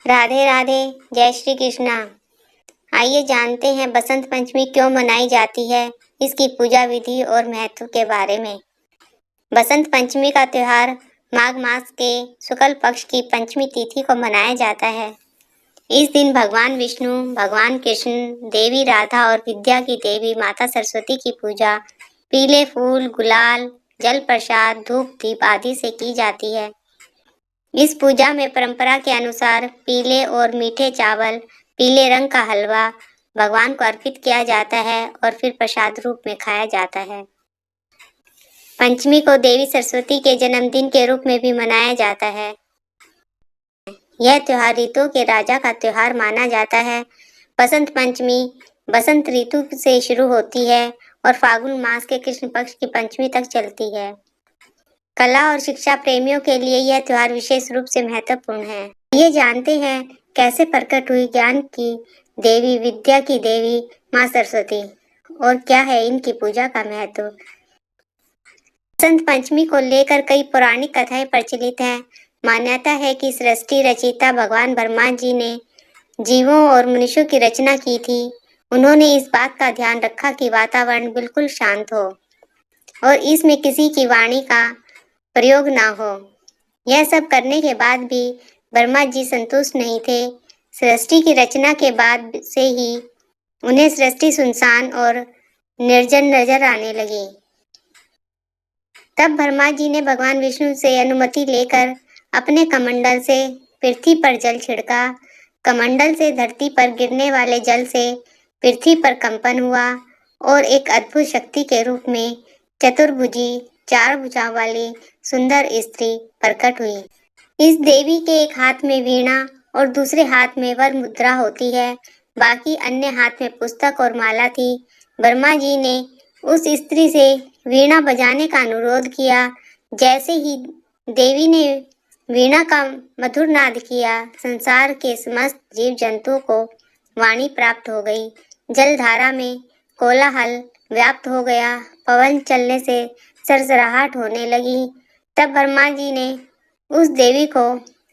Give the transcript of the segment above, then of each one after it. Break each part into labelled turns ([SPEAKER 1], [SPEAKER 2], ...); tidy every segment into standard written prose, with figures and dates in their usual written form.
[SPEAKER 1] राधे राधे। जय श्री कृष्णा। आइए जानते हैं बसंत पंचमी क्यों मनाई जाती है, इसकी पूजा विधि और महत्व के बारे में। बसंत पंचमी का त्योहार माघ मास के शुक्ल पक्ष की पंचमी तिथि को मनाया जाता है। इस दिन भगवान विष्णु, भगवान कृष्ण, देवी राधा और विद्या की देवी माता सरस्वती की पूजा पीले फूल, गुलाल, जल प्रसाद, धूप दीप आदि से की जाती है। इस पूजा में परंपरा के अनुसार पीले और मीठे चावल, पीले रंग का हलवा भगवान को अर्पित किया जाता है और फिर प्रसाद रूप में खाया जाता है। पंचमी को देवी सरस्वती के जन्मदिन के रूप में भी मनाया जाता है। यह त्योहार ऋतुओं के राजा का त्योहार माना जाता है। बसंत पंचमी बसंत ऋतु से शुरू होती है और फागुन मास के कृष्ण पक्ष की पंचमी तक चलती है। कला और शिक्षा प्रेमियों के लिए यह त्योहार विशेष रूप से महत्वपूर्ण है। ये जानते हैं कैसे प्रकट हुई ज्ञान की देवी, विद्या की देवी माँ सरस्वती और क्या है इनकी पूजा का महत्व। बसंत पंचमी को लेकर कई पौराणिक कथाएं प्रचलित हैं। मान्यता है कि सृष्टि रचयिता भगवान ब्रह्मा जी ने जीवों और मनुष्यों की रचना की थी। उन्होंने इस बात का ध्यान रखा कि वातावरण बिल्कुल शांत हो और इसमें किसी की वाणी का प्रयोग ना हो। यह सब करने के बाद भी ब्रह्मा जी संतुष्ट नहीं थे। सृष्टि की रचना के बाद से ही उन्हें सृष्टि सुनसान और निर्जन नजर आने लगी। तब ब्रह्मा जी ने भगवान विष्णु से अनुमति लेकर अपने कमंडल से पृथ्वी पर जल छिड़का। कमंडल से धरती पर गिरने वाले जल से पृथ्वी पर कंपन हुआ और एक अद्भुत शक्ति के रूप में चतुर्भुजी, चार भुजाओं वाली सुंदर स्त्री प्रकट हुई। इस देवी के एक हाथ में वीणा और दूसरे हाथ में वर मुद्रा होती है। बाकी अन्य हाथ में पुस्तक और माला थी। ब्रह्मा जी ने उस स्त्री से वीणा बजाने का अनुरोध किया। जैसे ही देवी ने वीणा का मधुर नाद किया, संसार के समस्त जीव जंतुओं को वाणी प्राप्त हो गई। जलधारा में कोलाहल व्याप्त हो गया। पवन चलने से सरसराहट होने लगी। तब ब्रह्मा जी ने उस देवी को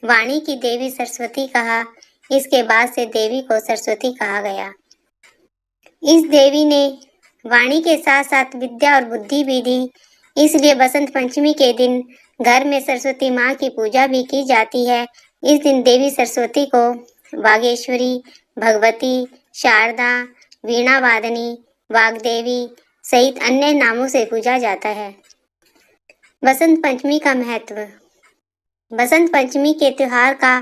[SPEAKER 1] वाणी की देवी सरस्वती कहा। इसके बाद से देवी को सरस्वती कहा गया। इस देवी ने वाणी के साथ साथ विद्या और बुद्धि भी दी। इसलिए बसंत पंचमी के दिन घर में सरस्वती माँ की पूजा भी की जाती है। इस दिन देवी सरस्वती को वागेश्वरी, भगवती, शारदा, वीणा वादनी, वाग्देवी सहित अन्य नामों से पूजा जाता है। बसंत पंचमी का महत्व। बसंत पंचमी के त्योहार का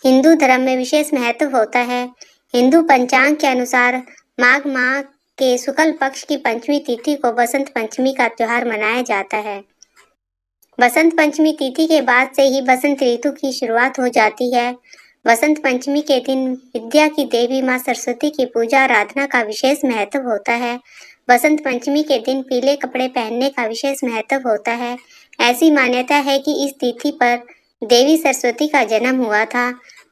[SPEAKER 1] हिंदू धर्म में विशेष महत्व होता है। हिंदू पंचांग के अनुसार माघ माह के शुक्ल पक्ष की पंचमी तिथि को बसंत पंचमी का त्योहार मनाया जाता है। बसंत पंचमी तिथि के बाद से ही बसंत ऋतु की शुरुआत हो जाती है। बसंत पंचमी के दिन विद्या की देवी माँ सरस्वती की पूजा आराधना का विशेष महत्व होता है। बसंत पंचमी के दिन पीले कपड़े पहनने का विशेष महत्व होता है। ऐसी मान्यता है कि इस तिथि पर देवी सरस्वती का जन्म हुआ था।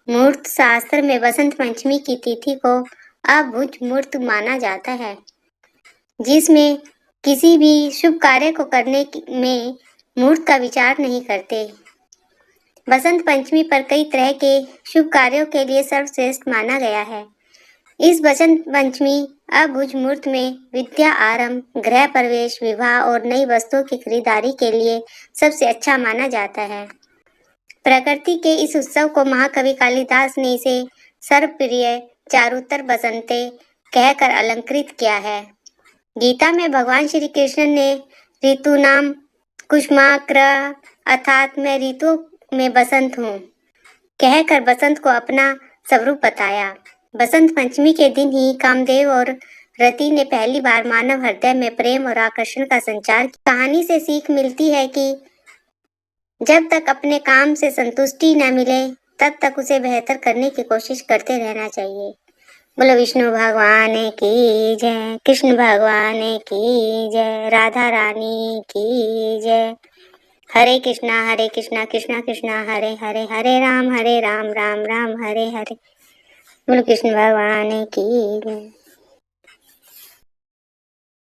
[SPEAKER 1] मुहूर्त शास्त्र में बसंत पंचमी की तिथि को अभुज मुहूर्त माना जाता है, जिसमें किसी भी शुभ कार्य को करने में मुहूर्त का विचार नहीं करते। बसंत पंचमी पर कई तरह के शुभ कार्यों के लिए सर्वश्रेष्ठ माना गया है। इस बसंत पंचमी अभुज मुहूर्त में विद्या आरंभ, गृह प्रवेश, विवाह और नई वस्तुओं की खरीदारी के लिए सबसे अच्छा माना जाता है। प्रकृति के इस उत्सव को महाकवि कालिदास ने इसे सर्वप्रिय चारुतर बसंते कहकर अलंकृत किया है। गीता में भगवान श्री कृष्ण ने ऋतु नाम कुष्माक्र अर्थात मैं ऋतु में बसंत हूँ कहकर बसंत को अपना स्वरूप बताया। बसंत पंचमी के दिन ही कामदेव और रति ने पहली बार मानव हृदय में प्रेम और आकर्षण का संचार किया। कहानी से सीख मिलती है कि जब तक अपने काम से संतुष्टि न मिले तब तक उसे बेहतर करने की कोशिश करते रहना चाहिए। बोलो विष्णु भगवान की जय, कृष्ण भगवान की जय, राधा रानी की जय। हरे कृष्णा कृष्णा कृष्णा हरे हरे, हरे राम राम राम हरे हरे। बोलो कृष्ण भगवान की जय।